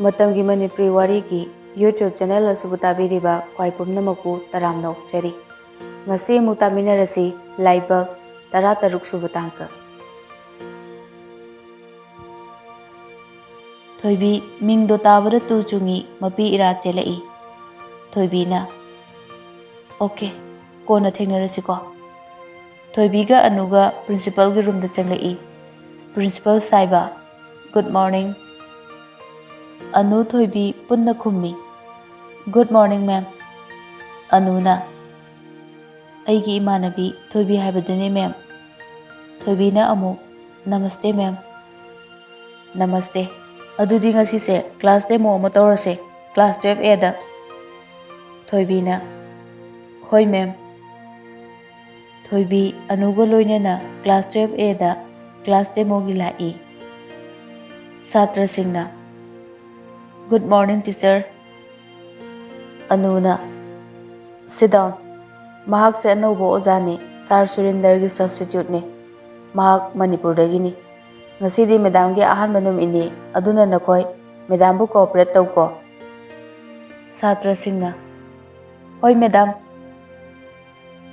Matamgi Manipuri Wari ki YouTube channel asubu tabiriba kwai pumnamaku taramna okchari. Ngasi amu taminarasi Laibak 13 suba tangka. Thoibi mingdo tabara tu chungi mapi ira chelai. Thoibi na okay kona thengnarasi ko. Thoibi ga anuga principal gi room da changlai. Principal Saiba, good morning. Anu Thoibi punna khummi. Good morning ma'am. Anu na aigi imanabi Thoibi haibaduni ma'am. Thoibi na amu namaste ma'am. Namaste. Adudi ngasi se class demo ama tawrase class 12A da. Thoibi na hoi ma'am. Thoibi anuga loinana class 12A da class demo gi lai. Satra singna good morning teacher. Anuna sit down. Mahak se anobo ojani Sir Surinder gi substitute ne. Mahak Manipur dagi ni. Ngasidi madam gi ahan manum ini aduna nakoi madam bu cooperate taw ko. Satra singna hoi madam.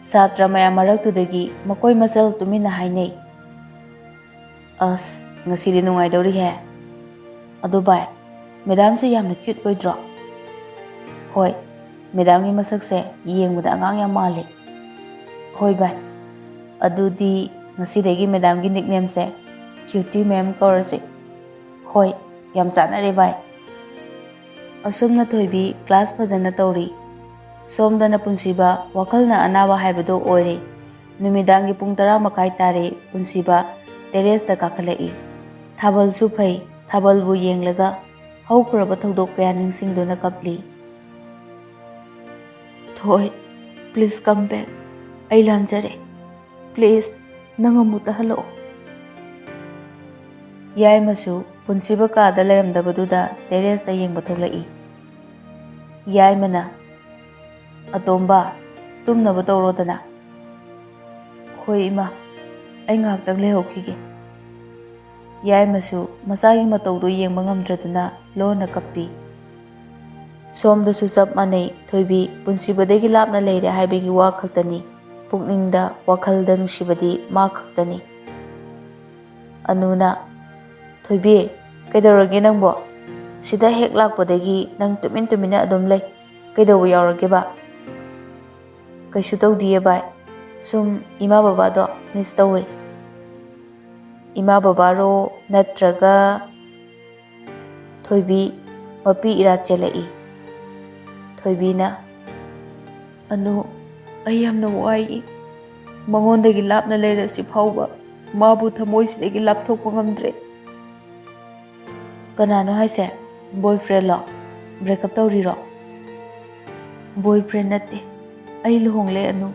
Satra maya marak tu dagi makoi masal tumina hainei. As ngasidi nungai dori he. Adu bai Madam se yamna cute boy drop. Hoi, Madam ni masak se yeng muda angang yang mali. Hoi bai, adudi ngasi degi Madam gi nickname se cutie ma'am korasi. Hoi, yam sana re bai. Asum na Thoibi class phajana tawri. Som dana punsiba wakal na anawa haibado oire. Numidang gi pung 10 makai tare punsiba terrace da kakhalai. Thabal su phai, thabal bu yenglaga haukraba thogdok kaya ningsingduna kapli. Thoi, please come back. Ai lanjare. Please, nangamuta halo. Yai masu punsiba ka da leramdabaduda terrace da yengba thoglai. Yai mana atomba tumnaba tawrodana. Hoi ima, ai ngaktang lehokhige. Yai masu masagi mataudu yengba ngamdradana lona kappi. Somda su chap manai Thoibi punsibadagi lapna leire haibagi wa khaktani. Pukningda wakhalda nusibadi ma khaktani. Anuna Thoibi kaidawrage nangbo sida hek lakpadagi nang tumina adom lay kaidaw yaurage ba kaisu tawdiye bai sum ima baba do miss tawe. Ima babaro natraga Thoibi mapi ira chelai. Thoibi na anu ayamna wai mangondagi lapna leirasi phauba mabu thamoisidagi lapthokpa ngamdre. Kanano haise boyfriend lo break up tawriro. Boyfriend natte ai luhongle anu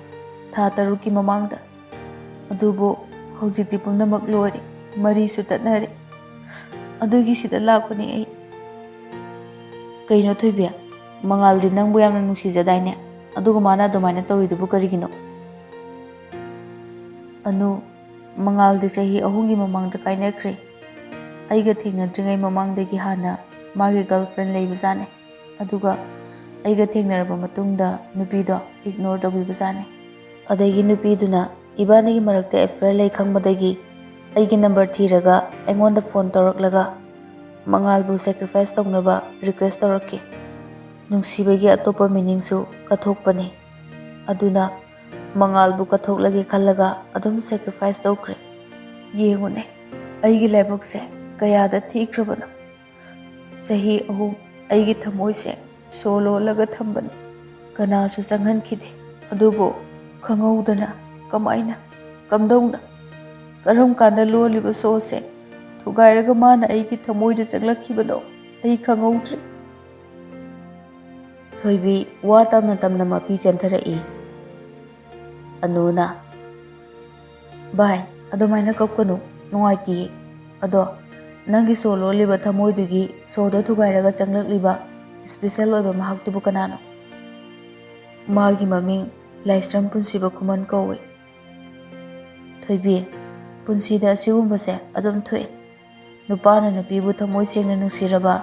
tha taruki mamangda adubo hojikti pumnamak lori mari su tatnare adugi sida lakpani ai. Kaino Thoibi mangaldi nangbu yamna nuksijadaine aduga mana adumaina tawridubu karigino. Anu mangaldi chahi ahungi mamangda kainakre. Aiga thengnadringai mamangdagi hana magi girlfriend leibajane aduga aiga thengnaraba matungda nupido ignore tawibajane. Adagi nupiduna ibanagi marakta affair lay khangmadagi aigi number thiraga aingonda phone tawraklaga mangalbu sacrifice tawnaba request tawrakki. Nungsibagi atopa meaning su kathokpani. Aduna mangalbu kathoklage khallaga adum sacrifice tawkre. Yengune aigi Laibak se kayada thikrabana. Sahi ahu aigi thamoi se solo laga thambani. Kana su changhan khide. Adubo khangawdana kamaina kamdawna karam kanda loliba so se thugairaga mana aigi thamoi da changlakhibano ai khangawdri. Thoibi wa tamna mapi chantarai. Anuna bai adumaina kapkanu nungaiti ado nangi solo liba thamoidugi soda thugairaga changlakliba special oiba mahaktubu kanano. Magi maming Laistram punsiba kuman kowe. Thoibi punsida asigumbase adum thoi. Nupana nupibu thamoi sengna nungsiraba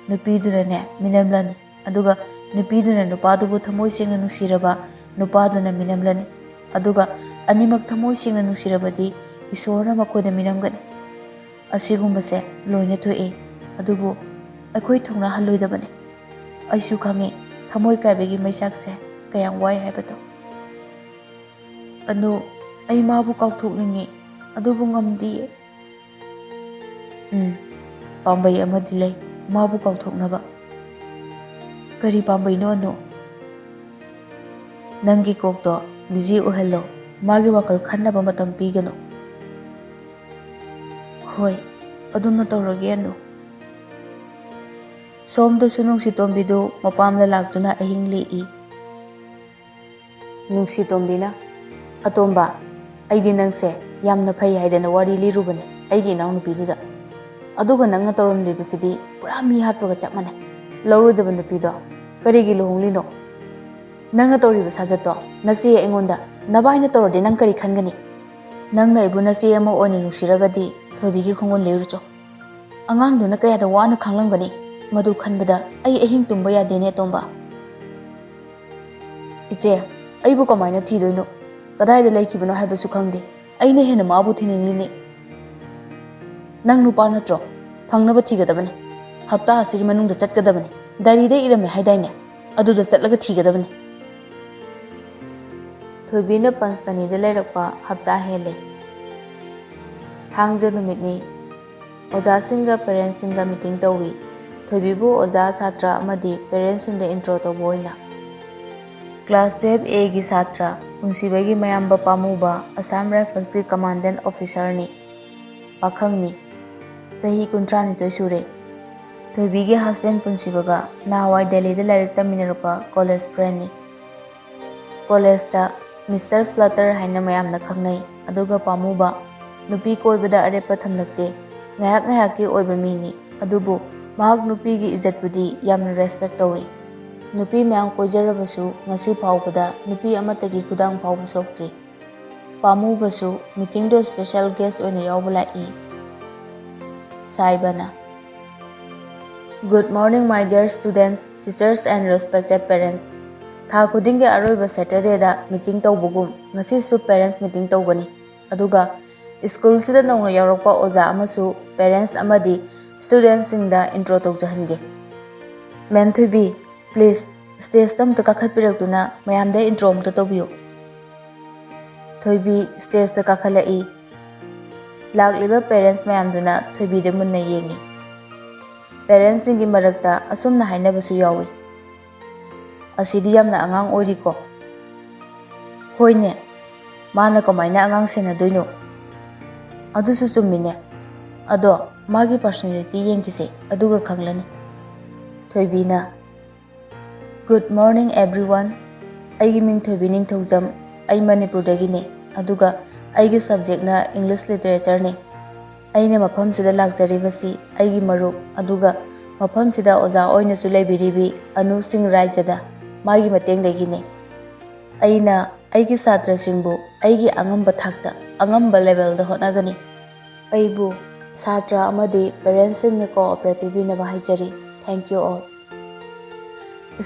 Nupidunane minamlani aduga nupiduna nupadubu thamoi sengna nusiraba nupaduna minamlani aduga animak thamoi sengna nusirabadi isorna makoida minamgani asigumbase loina thoe adubu akhoi thongna haloidabani aisu khange thamoi kaibegi maisakse kayang wai haibado anu ai mabu kaukthokningi adubu ngamdi pambai amadi lei mabu kaukthoknaba kari pambai no anu nangi kokto busy ohello magi wakal khannaba matam pigano hoi adumna tawrage anu somda sunungsi tombidu mapamla laktuna ahing lei nungsi tombina atomba aidi nangse yamna phai haidana wari lirubane aigi naw nupiduda aduga nangna tawramlibasidi pura mi hatpaga chapmane lawrudaba nupido karigi luhonglino nangna tawriba sajato nachi engonda nabaina tawrade nang kari khangani nangna ibu nachi ama oina nusiragadi thoibigi khongon lerucho angangduna kayada wana khanglangani madu khanbada ai ahing tumba yadene tomba iche aibu kamaina thidoino kadai da laikibano haibasu khangde aina hena mabu thiningline nang nupa natro phangnaba thigadabane hapta asiri manungda chatgadabane dari de irame haidaine aduda chatlaga thigadabane thoibina panskani de lairakpa hapta hele thangja numitni oja singa parents singa meeting tawi thoibibu oja satra amadi parents singa intro tawoina class 12A gi satra unsibagi mayamba pamuba Assam Rifles gi commandant officer ni pakhangni sahi kuntrani toy sure thoibigi husband punsibaga nawai Delhi de lairik taminarpa college friend ni college ta Mr. Flutter haina mayamna khangnai aduga pamuba nupi koibada arepa thamlakte ngayak ngayak ki oiba mini adubu mahak nupi gi izzat budi yamna respect tawi nupi mayang koijarabasu ngasi phawbada nupi amatagi khudang phawbu sokri pamubasu meeting do special guest oina yawbala I Saibana Good morning my dear students teachers and respected parents tha khudinge aroiba Saturday da meeting tawbugum ngasi su parents meeting tawgani aduga school sida nongna yarakpa oja amasu parents amadi students singda intro tawjahange Ma'am Thoibi please stage tam ta kakhat piraktuna mayam da intro amta tawbiyo Thoibi stage ta kakhalai lagliba parents mayam duna Thoibi de munna yengi parents singi marakta asumna hainabasu yawi asidi yamna angang oiri ko hoine mana kamaina angang sena doino adusu chummine ado magi personality yengkise aduga khanglani Thoibina Good morning everyone aigi ming Thoibi Ningthaujam ai Manipur dagine aduga aigi subject na English literature ne aine mafam sida lakjaribasi aigi maru aduga mafam sida oja oina su laibiribi anu sing raijada magi mateng dagine aina aigi satra singbu aigi angamba thakta angamba level da honagani aibu satra amadi parents sing ne cooperative na bahijari thank you all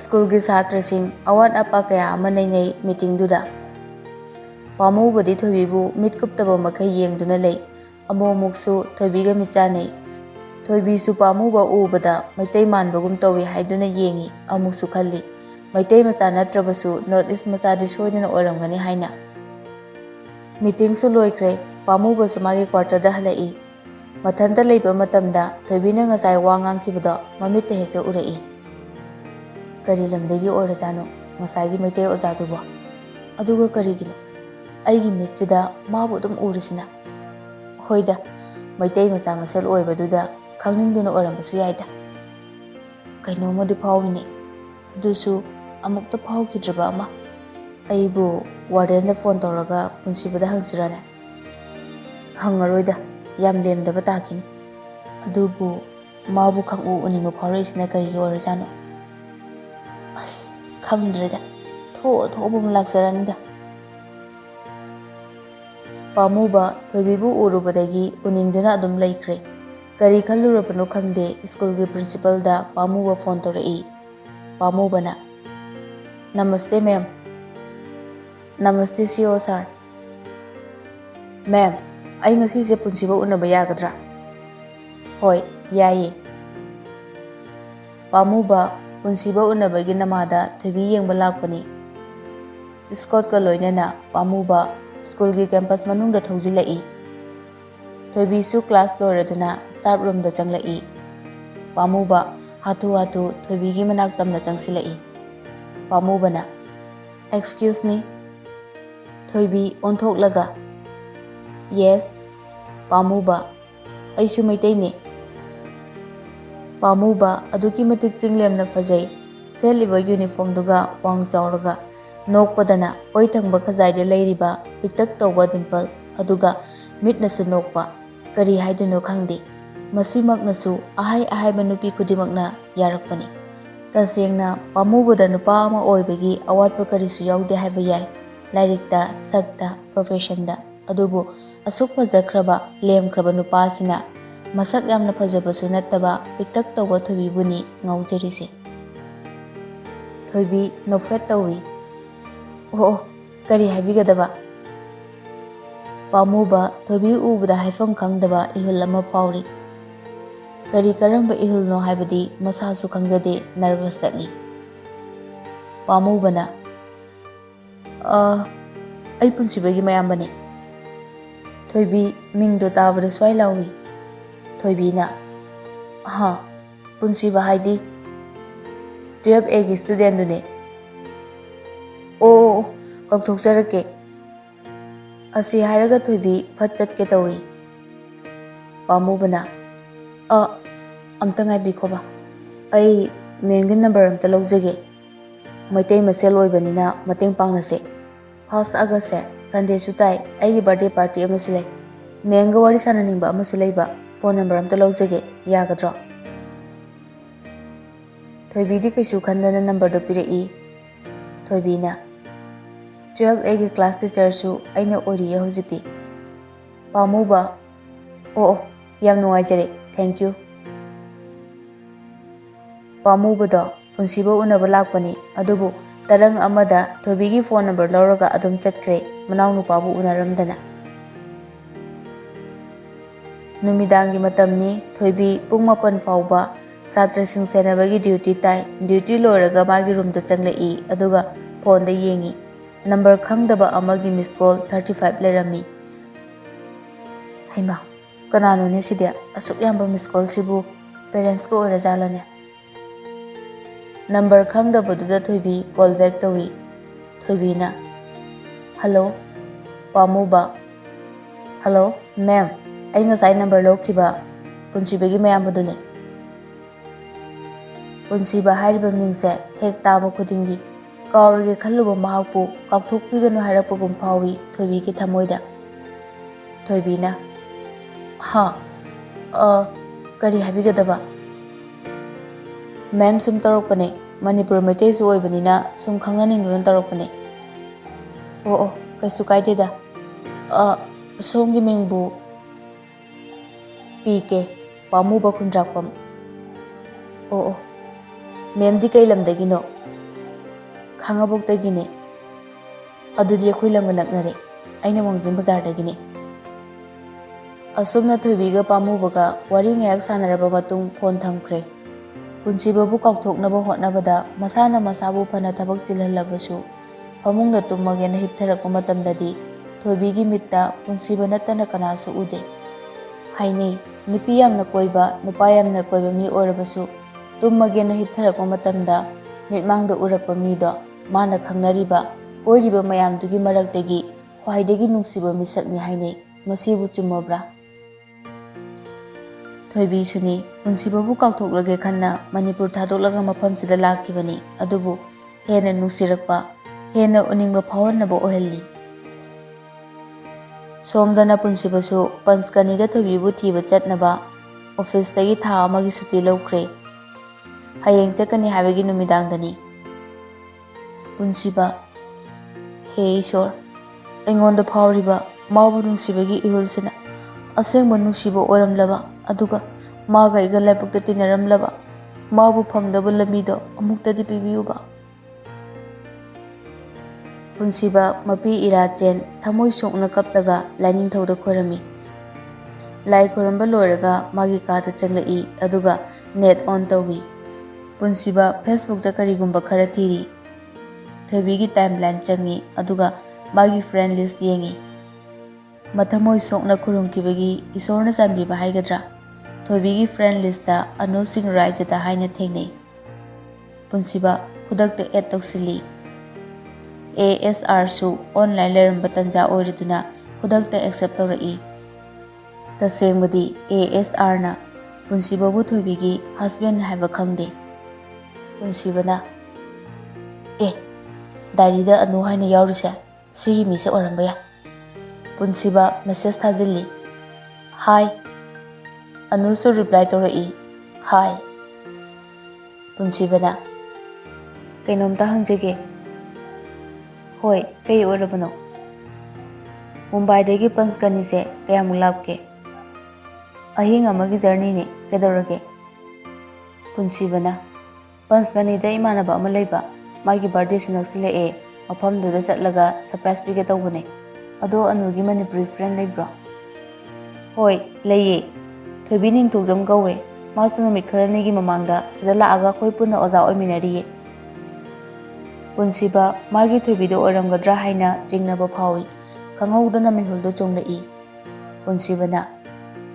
school gi satra sing awat apa kaya amanai nei meeting duda pamu bodi thoibibu mitkuptaba makai yengduna lei amo muksu thoibiga michanei thoibi su pamu ba ubada maitai manbagum tawi haiduna yengi amuksu khalli maitai macha natrabasu north east macha di soidana oramgani haina meeting su loikre pamu ba sumagi quarter da halai mathanda leiba matamda thoibina ngasai wangang kibada mamit te hekta urai kari lamdagi orajano ngasai maitai oja duba aduga karigino aigi mitsida mabu dum urisina hoida maitai macha masal oibaduda khangningduna orambasu yaida kaino modi phawini dusu amukta phawkidraba ama aibu warden da phone toraga punsibada hangsirane hangaroida yam lemdaba takini adubu mabu khangu unima phawreisina karigi orajano as khangdreda thobum laksaranida pamuba thoibibu urubadagi uningduna adum laikre Kari khallurabano khangde schoolgi principalda Pamuba phone torei. Pamubana, Namaste ma'am. Namaste CEO sir. Ma'am, ay ngasi se punsiba unaba yagadra. Hoy, yaye. Pamuba punsiba unabagi namada Thoibi yengba lakpani. Escort ka loinana Pamuba schoolgi campus manungda thawjilai. Thoibi su class loraduna staff room da changlai. Pamuba hatu Thoibi gi manak tamna changsilai. Pamubana, excuse me. Thoibi onthok Yes. Pamuba, aisu maitai ne. Pamuba aduki matik chinglemna fajai. Seliba uniform duga wang chauraga. Nokpadana oi thangba khajai leiriba piktak tawba dimple aduga mitnasu nokpa. Kari haiduno khangde. Masimaknasu ahai manupi kudimakna yarakpani. Tasengna Pamubada nupa ama oibagi awatpa karisu yaude haiba yai. Lairikta, sakta, professionda. Adubu asuk fajakraba lemkraba nupa sina masak yamna fajabasu nattaba piktak tawba Thoibi buni ngaujarisi. Thoibi nofet tawi. Oh, kari haibigadaba. Pamuba Thoibi ubada haifam khangdaba ihul ama fauri. Kari karamba ihul no haibadi masasu khangjade nervous tatli. Pamubana, ay punsibagi mayambane. Thoibi mingdo tabada swai lawi. Thoibi na, ha, punsiba haidi 12A gi student dune. Oh, kakthok jarake. Asi hairaga Thoibi phat chatke tawi. Pamubana, amta ngaibikhoba. Ai mengi number amta lawjage. Maitai masel oibanina mateng pangnase. 1st August se Sunday sutai aigi birthday party amasu lay. Menga wari sananingba amasu layba. Phone number amta lawjage yagadro. Thoibi di kaisu khandana number do pirei. Thoibi na 12A gi class teacher su aina ori hojiti. Pamuba, oh, yam nuwaijare. Thank you. Pamubada punsiba unaba lakpani adubu tarang amada Thoibi gi phone number lawraga adum chatkre manaw nupabu unaramdana. Numidangi matamni Thoibi pung 8 fauba satra sing senabagi duty tai duty loraga magi room da changlai aduga phone da yengi number khangdaba amagi miss call 35 lerami. Haima kanano ne sidia asuk yamba miss call sibu parents ko ora jalane. Number khangdabaduda Thoibi call back tawi. Thoibi na, hello, Pamuba. Hello, ma'am. Ay ngasai number lawkiba punsibagi mayambadune. Punsiba hairiba mingse hek taba khudingi kaurage khalluba mahakpu kakthokpiganu hairapagum phawi Thoibi ki thamoida. Thoibi na, ha, kari habigadaba. Ma'am sum tarokpane Manipur maitai su oibanina sum khangnaninglun tarokpane. Oh, kaisu kaideda. Somgi mingbu Pika Pamuba khundrakpam. Oh, ma'am di kai lamdagino. Khangabok-dagine. Adudi akhoi lamga naknare. Aina Wangjing bazar-dagine. Asumna Thoibiga Pamubaga wari ngayak sanaraba matung phone thamkre. Punsibabu kauthoknaba hotnabada masana masabu phana thabak chilhallabasu famungda tummagena hiptharakpa matamdadi Thoibigi mitta punsiba nattana kanasu ude. Hainei nupi yamna koiba nupa yamna koiba mi orabasu tummagena hiptharakpa matamda mitmangda urakpa mido mana khangnariba oiriba mayamdugi maraktagi khwaidagi nungsiba misakni hainei masibu chummabra. Thoibi suni punsibabu kauthokloge khanna Manipur thadolaga mafamsida lakibani adubu hena nungsirakpa hena uningba phawannaba ohelli. Somdana punsibasu panskanida Thoibibu thiba chatnaba office tagi tha amagi suti lawkre. Hayeng chakani habagi numidangdani. Punsiba, he Ishwar, aingonda phawriba mabu nungsibagi ihulsina asengba nungsiba oramlaba aduga Maga iga Laibakta tinaramlaba mabu phangdaba lamido amuktadi pibiyuba. Punsiba mapi ira chen thamoi sokna kaptaga laining thauda khorami. Lai khoramba loiraga magi kada changlai aduga net on tawi. Punsiba Facebook da karigumba khara thiri. Thoibigi timeline changi aduga magi friend list yengi. Mathamoi sokna khurumkibagi isorna chanbiba haigadra. Thoibigi friend list da Anu Singh Raijata haina thengnei. Punsiba khudakta add tawsili. ASR su online leramba tanja oiriduna khudakta accept tawrai. Tasengmadi ASR na punsibabu thoibigi husband haiba khangde. Punsibana Darida Anu haina yaurisa sigi mise oramba ya. Punsiba message thajilli. Hi. Anu su reply tawrai. Hi. Punsibana kainomta hangjage. Hoi, kai orabano. Mumbai dagi Panchgani se kayamuk lapke. Ahing amagi journey ni kedorage. Punsibana Panchgani da imanaba ama leiba magi birthday sinaksile mafam duda chatlaga surprise pige tawbane. Ado Anugi Manipuri friend leibro. Hoi, leiye. Thoibi ningthokjam gawe. Masu numit kharanigi mamangda sida laaga khoi punna oja oiminariye. Punsiba magi thoibido oramgadra haina jingnaba phawi khanghaudana mihuldo chonglai. Punsibana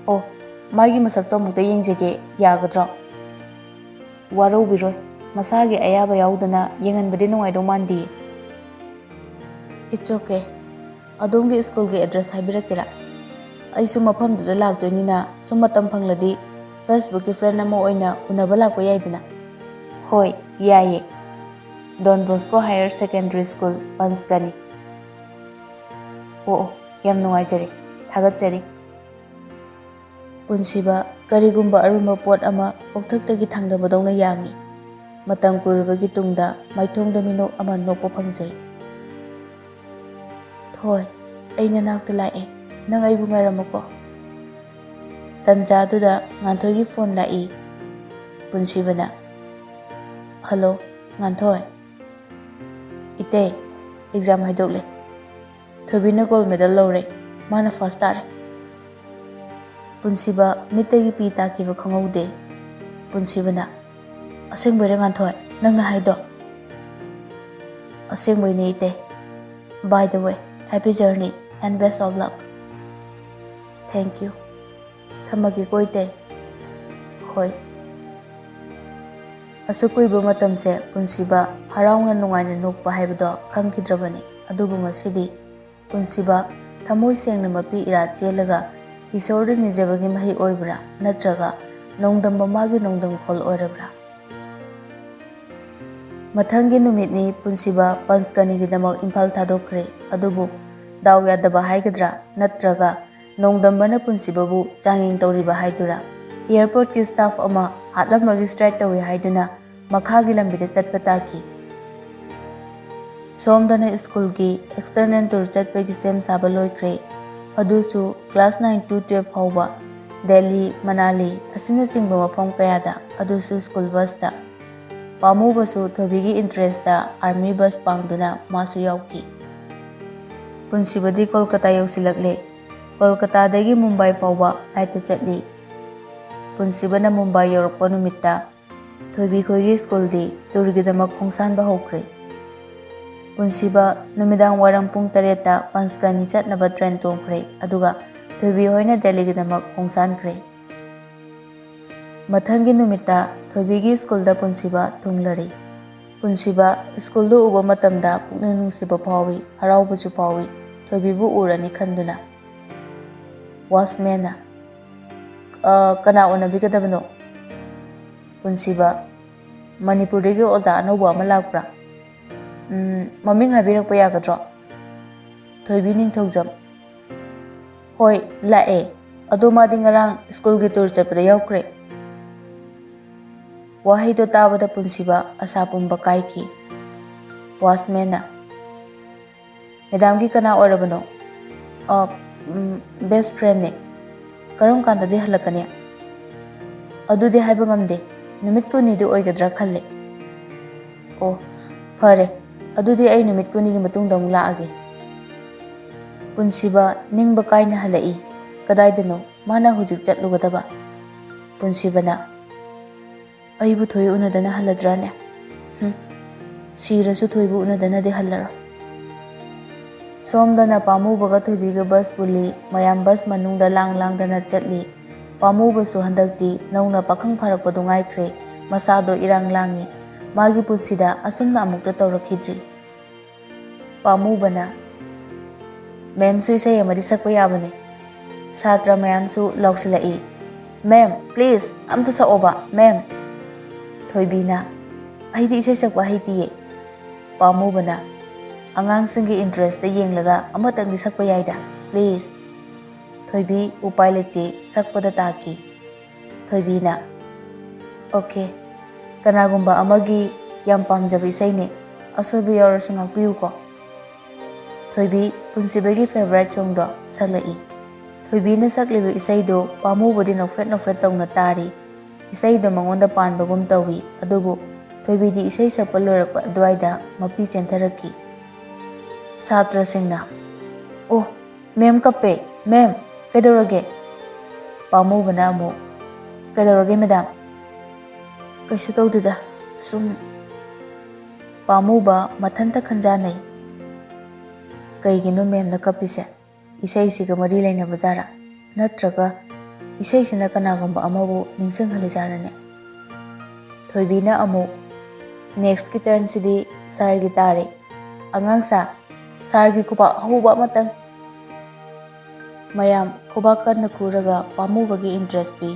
Oh, magi masakto mukta yengjege yagadra. Waro biroi masagi ayaba yaudana yenganbade nungaidau mandi. It's okay. Adongi school ge address haibirakira. Aisu mafamduda lakdoinina sum matam phangladi Facebook ki friend ama oina unaba lakpa yaidana. Hoi, yaye. Don Bosco Higher Secondary School, Panchgani. Oh, yam nungaijari. Thagatjari. Punsiba karigumba arumba pot ama okthakdagi thangdabadawna yangi. Matam kuribagi tungda maithongda minok ama nokpa phangjai. Thoi, aina nakta lae. Nang aibu ngairamako. Tanjaduda nganthoigi phone lai. Punsibana Hello, Nganthoi. Ite, exam haidokle. Thoibina gold medal lore. Mana first tare. Punsiba mitagi pi takiba khangaude. Punsibana Asengboire Nganthoi, nangna haido. Asengboine ite. By the way, happy journey and best of luck. Thank you. Thamagi koite. Hoi. Asukuiba matamse punsiba haraungna nungaina nokpa haibado khangkidrabani. Adubu ngasidi punsiba thamoi sengna mapi ira chelaga isorda nijabagi mahi oibra natraga nongdamba magi nongdam khol oirabra. Mathangi numitni punsiba Panchgani gidamak Imphal thadokre. Adubu daw yadaba haigadra natraga nongdambana punsibabu changing tawriba haidura. Airport ki staff ama hatlamagi strike tawi haiduna makhagi lambida chatpa taki. Somdana school ki external tour chatpagi sem saba loikre. Adusu class 9 to 12 fauba Delhi, Manali asina chingba mafam kayada adusu school bus ta. Pamu basu thobigi interest ta army bus pangduna masu yauki. Punsibadi Kolkata yausilakle. Kolkata dagi Mumbai fauba aita chatli. Punsibana Mumbai yorokpa numitta thoibi khoigi school di turgidamak khongsanba hokre. Punsiba numidang warang pung 3 ta Panchgani chatnaba train tongkre aduga thoibi hoina Delhi gidamak khongsankre. Mathangi numita thoibigi school da punsiba thunglari. Punsiba school do uba matamda pukning nungsiba phawi haraubachu phawi thoibibu urani khanduna. Wasmena kana unabigadabano. Punsiba Manipurdagi oza anauba ama lakpra. Maming habirakpa yagadro. Thoibi ningthaujam. Hoi, lae. Ado madi ngarang school gi tour chapda yaukre. Wahaido tabada punsiba asapumba kaiki. Wasmena Madam gi kana orabano. Best friend ne. Karam kanda di halakane. ꯑꯗꯨꯗꯤ ꯍꯥꯏꯕ ꯉꯝꯗꯦ ꯅꯨꯃꯤꯠ 2ꯅꯤꯗꯤ ꯑꯣꯏꯒꯗ꯭ꯔꯥ ꯈꯜꯂꯦ ꯑꯣ ꯐꯔꯦ ꯑꯗꯨꯗꯤ ꯑꯩ ꯅꯨꯃꯤꯠ 2ꯅꯤꯒꯤ ꯃꯇꯨꯡꯗ ꯑꯃꯨꯛ ꯂꯥꯛꯑꯒꯦ ꯄꯨꯟꯁꯤꯕ ꯅꯤꯡꯕ ꯀꯥꯏꯅ ꯍꯜꯂꯛꯏ ꯀꯗꯥꯏꯗꯅꯣ ꯃꯥꯅ ꯍꯧꯖꯤꯛ ꯆꯠꯂꯨꯒꯗꯕ ꯄꯨꯟꯁꯤꯕꯅ ꯑꯩꯕꯨ ꯊꯣꯏ ꯎꯅꯗꯅ ꯍꯜꯂꯗ꯭ꯔꯥꯅꯦ ꯁꯤꯔꯁꯨ ꯊꯣꯏꯕꯨ ꯎꯅꯗꯅꯗꯤ ꯍꯜꯂꯔꯣꯏ ꯁꯣꯝꯗꯅ ꯄꯥꯝꯃꯨꯕꯒ ꯊꯣꯏꯕꯤꯒ ꯕꯁ ꯄꯨꯜꯂꯤ ꯃꯌꯥꯝ ꯕꯁ ꯃꯅꯨꯡꯗ ꯂꯥꯡꯗꯅ ꯆꯠꯂꯤ ꯄꯥꯝꯃꯨꯕꯁꯨ ꯍꯟꯗꯛꯇꯤ ꯅꯧꯅ ꯄꯥꯈꯪ ꯐꯥꯔꯛꯄꯗꯨ ꯉꯥꯏꯈ꯭ꯔꯦ ꯃꯁꯥꯗꯣ ꯏꯔꯥꯡ ꯂꯥꯡꯉꯤ ꯃꯥꯒꯤ ꯄꯨꯟꯁꯤꯗ ꯑꯁꯨꯝꯅ ꯑꯃꯨꯛꯇ ꯇꯧꯔꯛꯈꯤꯗ꯭ꯔꯤ ꯄꯥꯝꯃꯨꯕꯅ ꯃꯦꯝꯁꯨ ꯏꯁꯩ ꯑꯃꯗꯤ ꯁꯛꯄ ꯌꯥꯕꯅꯤ ꯁꯥꯇ꯭ꯔ ꯃꯌꯥꯝꯁꯨ ꯂꯥꯎꯁꯤꯜꯂꯛꯏ ꯃꯦꯝ ꯄ꯭ꯂꯤꯖ ꯑꯝꯇ ꯁꯛꯑꯣꯕ ꯃꯦꯝ ꯊꯣꯏꯕꯤꯅ ꯑꯩꯗꯤ ꯏꯁꯩ ꯁꯛꯄ ꯍꯩꯇꯤꯌꯦ ꯄꯥꯝꯃꯨꯕꯅ ꯑꯉꯥꯡꯁꯤꯡꯒꯤ ꯏꯟꯇꯔꯦꯁꯇ ꯌꯦꯡꯂꯒ ꯑꯃꯇꯪꯗꯤ ꯁꯛꯄ ꯌꯥꯏꯗ ꯄ꯭ꯂꯤꯖ ꯊꯣꯏꯕꯤ ꯎꯄꯥꯏ ꯂꯩꯇꯦ ꯁꯛꯄꯗ ꯇꯥꯈꯤ ꯊꯣꯏꯕꯤꯅ ꯑꯣꯀꯦ ꯀꯅꯥꯒꯨꯝꯕ ꯑꯃꯒꯤ ꯌꯥꯝ ꯄꯥꯝꯖꯕ ꯏꯁꯩꯅꯦ ꯑꯁꯣꯏꯕ ꯌꯥꯎꯔꯁꯨ ꯉꯥꯛꯄꯤꯌꯨꯀꯣ ꯊꯣꯏꯕꯤ ꯄꯨꯟꯁꯤꯕꯒꯤ ꯐꯦꯚꯣꯔꯥꯏꯠ ꯁꯣꯡꯗꯣ ꯁꯛꯂꯛꯏ ꯊꯣꯏꯕꯤꯅ ꯁꯛꯂꯤꯕ ꯏꯁꯩꯗꯣ ꯄꯥꯝꯃꯨꯕꯗꯤ ꯅꯣꯛꯐꯦꯠ ꯇꯧꯅ ꯇꯥꯔꯤ ꯏꯁꯩꯗꯣ ꯃꯉꯣꯟꯗ ꯄꯥꯟꯕꯒꯨꯝ ꯇꯧꯏ ꯑꯗꯨꯕꯨ ꯊꯣꯏꯕꯤꯗꯤ ꯏꯁꯩ ꯁꯛꯄ ꯂꯣꯏꯔꯛꯄ ꯑꯗꯨꯋꯥꯏꯗ ꯃꯄꯤ ꯆꯦꯟꯊꯔꯛꯈꯤ ꯁꯥꯇ꯭ꯔꯁꯤꯡꯅ ꯑꯣ ꯃꯦꯝ ꯀꯞꯄꯦ ꯃꯦꯝ ꯀꯩꯗꯧꯔꯒꯦ ꯄꯥꯝꯃꯨꯕꯅ ꯑꯃꯨꯛ ꯀꯩꯗꯧꯔꯒꯦ ꯃꯦꯗꯥꯝ ꯀꯩꯁꯨ ꯇꯧꯗꯦꯗ ꯁꯨꯝ ꯄꯥꯝꯃꯨꯕ ꯃꯊꯟꯇ ꯈꯟꯖꯥꯟꯅꯩ ꯀꯩꯒꯤꯅꯣ ꯃꯦꯝꯅ ꯀꯞꯄꯤꯁꯦ ꯏꯁꯩꯁꯤꯒ ꯃꯔꯤ ꯂꯩꯅꯕꯖꯥꯔꯥ ꯅꯠꯇ꯭ꯔꯒ ꯏꯁꯩꯁꯤꯅ ꯀꯅꯥꯒꯨꯝꯕ ꯑꯃꯕꯨ ꯅꯤꯡꯁꯤꯡꯍꯜꯂꯤꯖꯥꯔꯅꯦ ꯊꯣꯏꯕꯤꯅ ꯑꯃꯨꯛ ꯅꯦꯛꯁꯀꯤ ꯇꯔꯟꯁꯤꯗꯤ ꯁꯥꯔꯒꯤ ꯇꯥꯔꯦ ꯑꯉꯥꯡꯁꯥ ꯁꯥꯔꯒꯤ ꯈꯨꯕꯥꯛ ꯑꯍꯧꯕ ꯑꯃꯇꯪ ꯃꯌꯥꯝ ꯈꯨꯕꯥꯛ ꯀꯟꯅ ꯈꯨꯔꯒ ꯄꯥꯝꯃꯨꯕꯒꯤ ꯏꯟꯇꯔꯦꯁ ꯄꯤ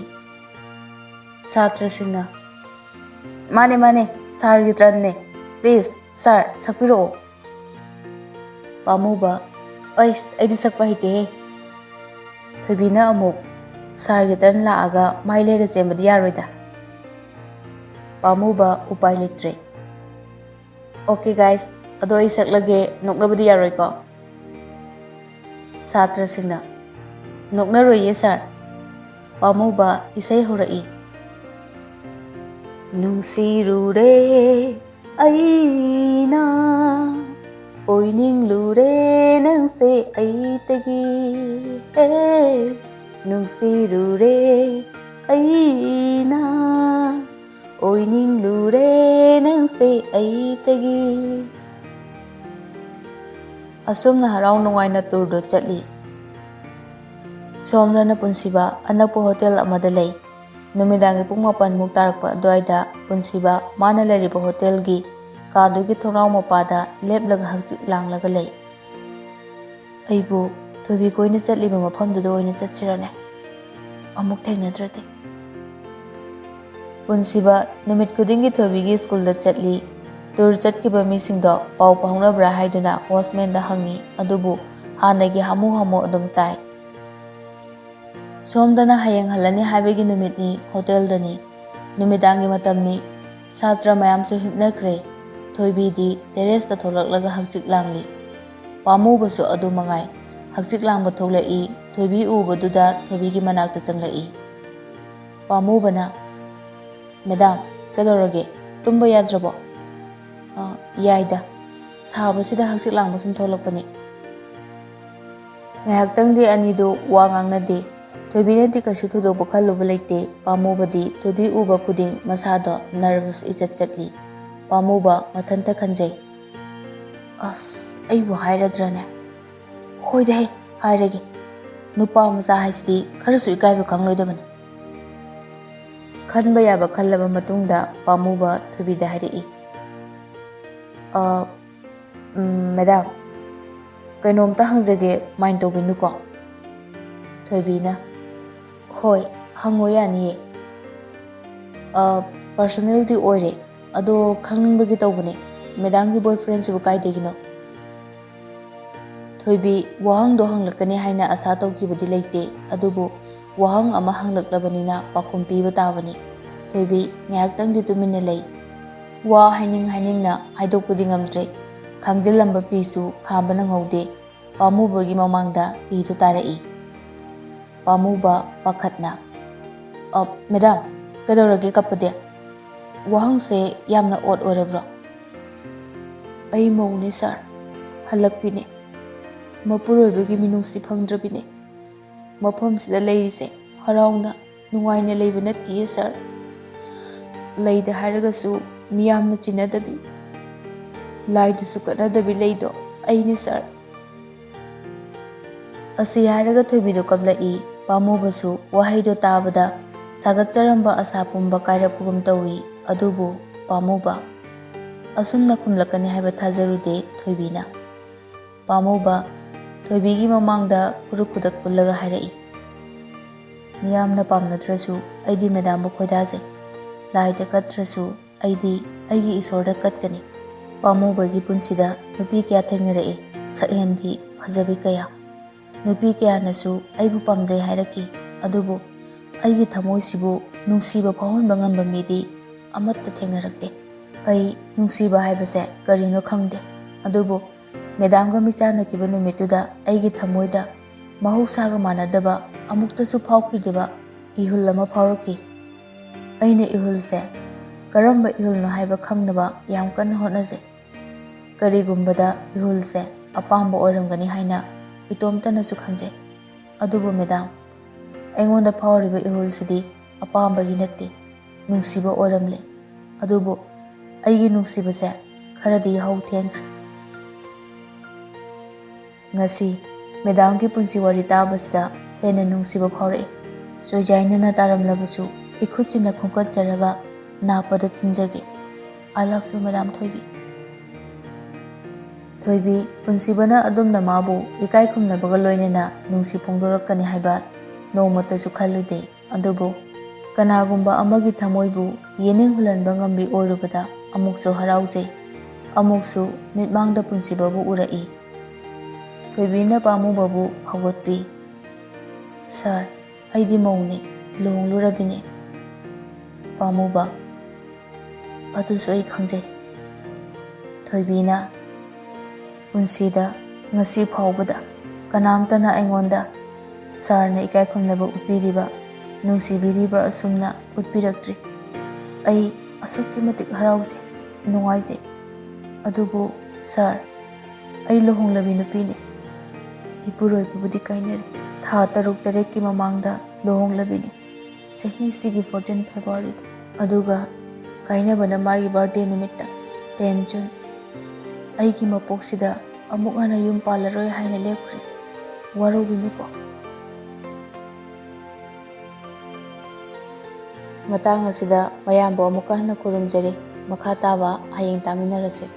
ꯁꯥꯇ꯭ꯔꯁꯤꯡꯅ ꯃꯥꯅꯦ ꯁꯥꯔꯒꯤ ꯇꯔꯟꯅꯦ ꯄ꯭ꯂꯤꯖ ꯁꯥꯔ ꯁꯛꯄꯤꯔꯛꯑꯣ ꯄꯥꯝꯃꯨꯕ ꯑꯩꯁ ꯑꯩꯗꯤ ꯁꯛꯄ ꯍꯩꯇꯦꯍꯦ ꯊꯣꯏꯕꯤꯅ ꯑꯃꯨꯛ ꯁꯥꯔꯒꯤ ꯇꯔꯟ ꯂꯥꯛꯑꯒ ꯃꯥꯏ ꯂꯩꯔ ꯆꯦꯟꯕꯗꯤ ꯌꯥꯔꯣꯏꯗ ꯄꯥꯝꯃꯨꯕ ꯎꯄꯥꯏ ꯂꯩꯇ꯭ꯔꯦ ꯑꯣꯀꯦ ꯒꯥꯏꯁ ꯑꯗꯣ ꯑꯩ ꯁꯛꯂꯒꯦ ꯅꯣꯛꯅꯕꯗꯤ ꯌꯥꯔꯣꯏꯀꯣ ꯁꯥꯇ꯭ꯔꯁꯤꯡꯅ ꯅꯣꯛꯅꯔꯣꯏꯌꯦ ꯁꯥꯔ ꯄꯥꯝꯃꯨꯕ ꯏꯁꯩ ꯍꯧꯔꯛꯏ ꯅꯨꯡꯁꯤꯔꯨꯔꯦ ꯑꯩꯅ ꯑꯣꯏꯅꯤꯡꯂꯨꯔꯦ ꯅꯪꯁꯦ ꯑꯩꯇꯒꯤ ꯅꯨꯡꯁꯤꯔꯨꯔꯦ ꯑꯩꯅ ꯑꯣꯏꯅꯤꯡꯂꯨꯔꯦ ꯅꯪꯁꯦ ꯑꯩꯇꯒꯤ ꯑꯁꯨꯝꯅ ꯍꯔꯥꯎ ꯅꯨꯡꯉꯥꯏꯅ ꯇꯨꯔꯗꯣ ꯆꯠꯂꯤ ꯁꯣꯝꯗꯅ ꯄꯨꯟꯁꯤꯕ ꯑꯅꯛꯄ ꯍꯣꯇꯦꯜ ꯑꯃꯗ ꯂꯩ ꯅꯨꯃꯤꯗꯥꯡꯒꯤ ꯄꯨꯡ 4 ꯇꯥꯔꯛꯄ ꯑꯗꯨꯋꯥꯏꯗ ꯄꯨꯟꯁꯤꯕ ꯃꯥꯅ ꯂꯩꯔꯤꯕ ꯍꯣꯇꯦꯜꯒꯤ ꯀꯥꯗꯨꯒꯤ ꯊꯣꯡꯅꯥꯎ ꯃꯄꯥꯗ ꯂꯦꯞꯂꯒ ꯍꯪꯆꯤꯠ ꯂꯥꯡꯂꯒ ꯂꯩ ꯑꯩꯕꯨ ꯊꯣꯏꯕꯤ ꯀꯣꯏꯅ ꯆꯠꯂꯤꯕ ꯃꯐꯝꯗꯨꯗ ꯑꯣꯏꯅ ꯆꯠꯁꯤꯔꯅꯦ ꯑꯃꯨꯛ ꯊꯦꯡꯅꯗ꯭ꯔꯗꯤ ꯄꯨꯟꯁꯤꯕ ꯅꯨꯃꯤꯠ ꯈꯨꯗꯤꯡꯒꯤ ꯊꯣꯏꯕꯤꯒꯤ ꯁ꯭ꯀꯨꯜꯗ ꯆꯠꯂꯤ ꯇꯨꯔ ꯆꯠꯈꯤꯕ ꯃꯤꯁꯤꯡꯗꯣ ꯄꯥꯎ ꯐꯥꯎꯅꯕ꯭ꯔꯥ ꯍꯥꯏꯗꯨꯅ ꯋꯥꯆꯃꯦꯟꯗ ꯍꯪꯉꯤ ꯑꯗꯨꯕꯨ ꯍꯥꯟꯅꯒꯤ ꯍꯥꯃꯨ ꯑꯗꯨꯝ ꯇꯥꯏ ꯁꯣꯝꯗꯅ ꯍꯌꯦꯡ ꯍꯜꯂꯅꯤ ꯍꯥꯏꯕꯒꯤ ꯅꯨꯃꯤꯠꯅꯤ ꯍꯣꯇꯦꯜꯗꯅꯤ ꯅꯨꯃꯤꯗꯥꯡꯒꯤ ꯃꯇꯝꯅꯤ ꯁꯥꯇ꯭ꯔ ꯃꯌꯥꯝꯁꯨ ꯍꯤꯞꯅꯈ꯭ꯔꯦ ꯊꯣꯏꯕꯤꯗꯤ ꯇꯦꯔꯦꯁꯇ ꯊꯣꯛꯂꯛꯂꯒ ꯍꯪꯆꯤꯠ ꯂꯥꯡꯂꯤ ꯄꯥꯝꯃꯨꯕꯁꯨ ꯑꯗꯨ ꯃꯉꯥꯏ ꯍꯪꯆꯤꯠ ꯂꯥꯡꯕ ꯊꯣꯛꯂꯛꯏ ꯊꯣꯏꯕꯤ ꯎꯕꯗꯨꯗ ꯊꯣꯏꯕꯤꯒꯤ ꯃꯅꯥꯛꯇ ꯆꯪꯂꯛꯏ ꯄꯥꯝꯃꯨꯕꯅ ꯃꯦꯗꯥꯝ ꯀꯩꯗꯧꯔꯒꯦ ꯇꯨꯝꯕ ꯌꯥꯗ꯭ꯔꯕꯣ ꯌꯥꯏꯗ ꯁꯥꯕꯁꯤꯗ ꯍꯪꯆꯤꯠ ꯂꯥꯡꯕ ꯁꯨꯝ ꯊꯣꯛꯂꯛꯄꯅꯤ ꯉꯥꯏꯍꯥꯛꯇꯪꯗꯤ ꯑꯅꯤꯗꯨ ꯋꯥ ꯉꯥꯡꯅꯗꯦ ꯊꯣꯏꯕꯤꯅꯗꯤ ꯀꯩꯁꯨ ꯊꯣꯏꯗꯣꯛꯄ ꯈꯜꯂꯨꯕ ꯂꯩꯇꯦ ꯄꯥꯝꯃꯨꯕꯗꯤ ꯊꯣꯏꯕꯤ ꯎꯕ ꯈꯨꯗꯤꯡ ꯃꯁꯥꯗꯣ ꯅꯔꯚꯁ ꯏꯆꯠ ꯆꯠꯂꯤ ꯄꯥꯝꯃꯨꯕ ꯃꯊꯟꯇ ꯈꯟꯖꯩ ꯑꯁ ꯑꯩꯕꯨ ꯍꯥꯏꯔꯗ꯭ꯔꯅꯦ ꯍꯣꯏꯗꯍꯦ ꯍꯥꯏꯔꯒꯦ ꯅꯨꯄꯥ ꯃꯆꯥ ꯍꯥꯏꯁꯤꯗꯤ ꯈꯔꯁꯨ ꯏꯀꯥꯏꯕ ꯈꯪꯂꯣꯏꯗꯕꯅꯤ ꯈꯟꯕ ꯌꯥꯕ ꯈꯜꯂꯕ ꯃꯇꯨꯡꯗ ꯄꯥꯝꯃꯨꯕ ꯊꯣꯏꯕꯤꯗ ꯍꯥꯏꯔꯛꯏ ꯃꯦꯗꯥꯝ ꯀꯩꯅꯣꯝꯇ ꯍꯪꯖꯒꯦ ꯃꯥꯏꯟ ꯇꯧꯕꯤꯅꯨꯀꯣ ꯊꯣꯏꯕꯤꯅ ꯍꯣꯏ ꯍꯪꯉꯣ ꯌꯥꯅꯤꯌꯦ ꯄꯔꯁꯣꯅꯦꯜꯗꯤ ꯑꯣꯏꯔꯦ ꯑꯗꯣ ꯈꯪꯅꯤꯡꯕꯒꯤ ꯇꯧꯕꯅꯦ ꯃꯦꯗꯥꯝꯒꯤ ꯕꯣꯏꯐ꯭ꯔꯦꯟꯁꯤꯕꯨ ꯀꯥꯏꯗꯒꯤꯅꯣ ꯊꯣꯏꯕꯤ ꯋꯥꯍꯪꯗꯣ ꯍꯪꯂꯛꯀꯅꯤ ꯍꯥꯏꯅ ꯑꯁꯥ ꯇꯧꯈꯤꯕꯗꯤ ꯂꯩꯇꯦ ꯑꯗꯨꯕꯨ ꯋꯥꯍꯪ ꯑꯃ ꯍꯪꯂꯛꯂꯕꯅꯤꯅ ꯄꯥꯎꯈꯨꯝ ꯄꯤꯕ ꯇꯥꯕꯅꯤ ꯊꯣꯏꯕꯤ ꯉꯥꯏꯍꯥꯛꯇꯪꯗꯤ ꯇꯨꯃꯤꯟꯅ ꯂꯩ ꯋꯥ ꯍꯥꯏꯅꯤꯡꯅ ꯍꯥꯏꯗꯣꯛꯄꯗꯤ ꯉꯝꯗ꯭ꯔꯦ ꯈꯥꯡꯖꯤꯜꯂꯝꯕ ꯄꯤꯁꯨ ꯈꯥꯝꯕ ꯅꯪꯍꯧꯗꯦ ꯄꯥꯝꯃꯨꯕꯒꯤ ꯃꯃꯥꯡꯗ ꯄꯤꯗꯨ ꯇꯥꯔꯛꯏ ꯄꯥꯝꯃꯨꯕ ꯄꯥꯈꯠꯅ ꯃꯦꯗꯥꯝ ꯀꯩꯗꯧꯔꯒꯦ ꯀꯞꯄꯗꯤ? ꯋꯥꯍꯪꯁꯦ ꯌꯥꯝꯅ ꯑꯣꯠ ꯑꯣꯏꯔꯕ꯭ꯔꯣ? ꯑꯩ ꯃꯧꯅꯦ ꯁꯥꯔ, ꯍꯜꯂꯛꯄꯤꯅꯦ, ꯃꯄꯨꯔꯣꯏꯕꯒꯤ ꯃꯤꯅꯨꯡꯁꯤ ꯐꯪꯗ꯭ꯔꯕꯤꯅꯦ꯫ ꯃꯐꯝꯁꯤꯗ ꯂꯩꯔꯤꯁꯦ ꯍꯔꯥꯎꯅ ꯅꯨꯡꯉꯥꯏꯅ ꯂꯩꯕ ꯅꯠꯇꯤꯌꯦ ꯁꯥꯔ꯫ ꯂꯩꯗ ꯍꯥꯏꯔꯒꯁꯨ ꯃꯤꯌꯥꯝꯅ ꯆꯤꯟꯅꯗꯕꯤ, ꯂꯥꯏꯗꯁꯨ ꯀꯠꯅꯗꯕꯤ ꯂꯩꯗꯣ ꯑꯩꯅꯦ ꯁꯥꯔ꯫ ꯑꯁꯤ ꯍꯥꯏꯔꯒ ꯊꯣꯏꯕꯤꯗꯣ ꯀꯞꯂꯛꯏ꯫ ꯄꯥꯝꯃꯨꯕꯁꯨ ꯋꯥꯍꯩꯗꯣ ꯇꯥꯕꯗ ꯁꯥꯒꯠꯆꯔꯝꯕ ꯑꯁꯥ ꯄꯨꯝꯕ ꯀꯥꯏꯔꯛꯄꯒꯨꯝ ꯇꯧꯏ꯫ ꯑꯗꯨꯕꯨ ꯄꯥꯝꯃꯨꯕ ꯑꯁꯨꯝꯅ ꯈꯨꯝꯂꯛꯀꯅꯤ ꯍꯥꯏꯕ ꯊꯥꯖꯔꯨꯗꯦ ꯊꯣꯏꯕꯤꯅ꯫ ꯄꯥꯝꯃꯨꯕ ꯊꯣꯏꯕꯤꯒꯤ ꯃꯃꯥꯡꯗ ꯈꯨꯔꯨ ꯈꯨꯗꯛ ꯄꯨꯜꯂꯒ ꯍꯥꯏꯔꯛꯏ, ꯃꯤꯌꯥꯝꯅ ꯄꯥꯝꯅꯗ꯭ꯔꯁꯨ ꯑꯩꯗꯤ ꯃꯦꯗꯥꯝꯕꯨ ꯈꯣꯏꯗꯥꯖꯩ꯫ ꯂꯥꯏꯗ ꯀꯠꯇ꯭ꯔꯁꯨ ꯑꯩꯗꯤ ꯑꯩꯒꯤ ꯏꯁꯣꯔꯗ ꯀꯠꯀꯅꯤ꯫ ꯄꯥꯝꯃꯨꯕꯒꯤ ꯄꯨꯟꯁꯤꯗ ꯅꯨꯄꯤ ꯀꯌꯥ ꯊꯦꯡꯅꯔꯛꯏ, ꯁꯛꯍꯦꯟꯕꯤ, ꯐꯖꯕꯤ ꯀꯌꯥ꯫ ꯅꯨꯄꯤ ꯀꯌꯥꯅꯁꯨ ꯑꯩꯕꯨ ꯄꯥꯝꯖꯩ ꯍꯥꯏꯔꯛꯈꯤ꯫ ꯑꯗꯨꯕꯨ ꯑꯩꯒꯤ ꯊꯃꯣꯏꯁꯤꯕꯨ ꯅꯨꯡꯁꯤꯕ ꯐꯥꯎꯍꯟꯕ ꯉꯝꯕ ꯃꯤꯗꯤ ꯑꯃꯠꯇ ꯊꯦꯡꯅꯔꯛꯇꯦ꯫ ꯑꯩ ꯅꯨꯡꯁꯤꯕ ꯍꯥꯏꯕꯁꯦ ꯀꯔꯤꯅꯣ ꯈꯪꯗꯦ꯫ ꯑꯗꯨꯕꯨ ꯃꯦꯗꯥꯝꯒ ꯃꯤꯆꯥꯟꯅꯈꯤꯕ ꯅꯨꯃꯤꯠꯇꯨꯗ ꯑꯩꯒꯤ ꯊꯃꯣꯏꯗ ꯃꯍꯧꯁꯥꯒ ꯃꯥꯟꯅꯗꯕ, ꯑꯃꯨꯛꯇꯁꯨ ꯐꯥꯎꯈꯤꯗꯕ ꯏꯍꯨꯜ ꯑꯃ ꯐꯥꯎꯔꯛꯈꯤ꯫ ꯑꯩꯅ ꯏꯍꯨꯜꯁꯦ ꯀꯔꯝꯕ ꯏꯍꯨꯜꯅꯣ ꯍꯥꯏꯕ ꯈꯪꯅꯕ ꯌꯥꯝ ꯀꯟꯅ ꯍꯣꯠꯅꯖꯩ꯫ ꯀꯔꯤꯒꯨꯝꯕꯗ ꯏꯍꯨꯜꯁꯦ ꯑꯄꯥꯝꯕ ꯑꯣꯏꯔꯝꯒꯅꯤ ꯍꯥꯏꯅ ꯏꯇꯣꯝꯇꯅꯁꯨ ꯈꯟꯖꯩ꯫ ꯑꯗꯨꯕꯨ ꯃꯦꯗꯥꯝ, ꯑꯩꯉꯣꯟꯗ ꯐꯥꯎꯔꯤꯕ ꯏꯍꯨꯜꯁꯤꯗꯤ ꯑꯄꯥꯝꯕꯒꯤ ꯅꯠꯇꯦ, ꯅꯨꯡꯁꯤꯕ ꯑꯣꯏꯔꯝꯂꯦ꯫ ꯑꯗꯨꯕꯨ ꯑꯩꯒꯤ ꯅꯨꯡꯁꯤꯕꯁꯦ ꯈꯔꯗꯤ ꯌꯥꯍꯧ ꯊꯦꯡꯈ꯭ꯔꯦ꯫ ꯉꯁꯤ ꯃꯦꯗꯥꯝꯒꯤ ꯄꯨꯟꯁꯤ ꯋꯥꯔꯤ ꯇꯥꯕꯁꯤꯗ ꯍꯦꯟꯅ ꯅꯨꯡꯁꯤꯕ ꯐꯥꯎꯔꯛꯏ꯫ ꯁꯣꯏꯖꯥꯏꯅꯅ ꯇꯥꯔꯝꯂꯕꯁꯨ ꯏꯈꯨꯠꯁꯤꯅ ꯈꯣꯡꯀꯠꯆꯔꯒ ꯅꯥꯞꯄꯗ ꯆꯤꯟꯖꯒꯦ꯫ ꯑꯥꯏ ꯂꯚ ꯌꯨ ꯃꯦꯗꯥꯝ ꯊꯣꯏꯕꯤ꯫ ꯊꯣꯏꯕꯤ ꯄꯨꯟꯁꯤꯕꯅ ꯑꯗꯨꯝꯅ ꯃꯥꯕꯨ ꯏꯀꯥꯏ ꯈꯨꯝꯅꯕꯒ ꯂꯣꯏꯅꯅ ꯅꯨꯡꯁꯤ ꯐꯣꯡꯗꯣꯔꯛꯀꯅꯤ ꯍꯥꯏꯕ ꯅꯣꯡꯃꯇꯁꯨ ꯈꯜꯂꯨꯗꯦ꯫ ꯑꯗꯨꯕꯨ ꯀꯅꯥꯒꯨꯝꯕ ꯑꯃꯒꯤ ꯊꯃꯣꯏꯕꯨ ꯌꯦꯅꯤꯡ ꯍꯨꯜꯍꯟꯕ ꯉꯝꯕꯤ ꯑꯣꯏꯔꯨꯕꯗ ꯑꯃꯨꯛꯁꯨ ꯍꯔꯥꯎꯖꯩ, ꯑꯃꯨꯛꯁꯨ ꯃꯤꯠꯃꯥꯡꯗ ꯄꯨꯟꯁꯤꯕꯕꯨ ꯎꯔꯛꯏ꯫ ꯊꯣꯏꯕꯤꯅ ꯄꯥꯝꯃꯨꯕꯕꯨ ꯍꯧꯒꯠꯄꯤ꯫ ꯁꯥꯔ, ꯑꯩꯗꯤ ꯃꯧꯅꯤ, ꯂꯨꯍꯣꯡꯂꯨꯔꯕꯤꯅꯤ꯫ ꯄꯥꯝꯃꯨꯕ: ꯑꯗꯨꯁꯨ ꯑꯩ ꯈꯪꯖꯩ꯫ ꯊꯣꯏꯕꯤꯅ: ꯄꯨꯟꯁꯤꯗ ꯉꯁꯤ ꯐꯥꯎꯕꯗ ꯀꯅꯥꯝꯇꯅ ꯑꯩꯉꯣꯟꯗ ꯁꯥꯔꯅ ꯏꯀꯥꯏ ꯈꯨꯝꯅꯕ ꯎꯠꯄꯤꯔꯤꯕ, ꯅꯨꯡꯁꯤꯕꯤꯔꯤꯕ ꯑꯁꯨꯝꯅ ꯎꯠꯄꯤꯔꯛꯇ꯭ꯔꯤ꯫ ꯑꯩ ꯑꯁꯨꯛꯀꯤ ꯃꯇꯤꯛ ꯍꯔꯥꯎꯖꯩ, ꯅꯨꯡꯉꯥꯏꯖꯩ꯫ ꯑꯗꯨꯕꯨ ꯁꯥꯔ, ꯑꯩ ꯂꯨꯍꯣꯡꯂꯕꯤ ꯅꯨꯄꯤꯅꯤ꯫ ꯏꯄꯨꯔꯣꯏꯕꯕꯨꯗꯤ ꯀꯥꯏꯅꯔꯦ꯫ ꯊꯥ 6-7ꯀꯤ ꯃꯃꯥꯡꯗ ꯂꯨꯍꯣꯡꯂꯕꯤꯅꯤ, ꯆꯍꯤꯁꯤꯒꯤ 14 ꯐꯦꯕ꯭ꯔꯨꯋꯥꯔꯤꯗ꯫ ꯑꯗꯨꯒ ꯀꯥꯏꯅꯕꯅ ꯃꯥꯒꯤ ꯕꯥꯔꯊꯗꯦ ꯅꯨꯃꯤꯠꯇ, 10 ꯖꯨꯟ꯫ ꯑꯩꯒꯤ ꯃꯄꯣꯛꯁꯤꯗ ꯑꯃꯨꯛ ꯍꯟꯅ ꯌꯨꯝ ꯄꯥꯜꯂꯔꯣꯏ ꯍꯥꯏꯅ ꯂꯦꯞꯈ꯭ꯔꯦ꯫ ꯋꯥꯔꯧꯕꯤꯅꯨꯀꯣ꯫ ꯃꯇꯥꯡ ꯑꯁꯤꯗ ꯃꯌꯥꯝꯕꯨ ꯑꯃꯨꯛꯀ ꯍꯟꯅ ꯈꯨꯔꯨꯝꯖꯔꯤ꯫ ꯃꯈꯥ ꯇꯥꯕ ꯍꯌꯦꯡ ꯇꯥꯃꯤꯟꯅꯔꯁꯤ꯫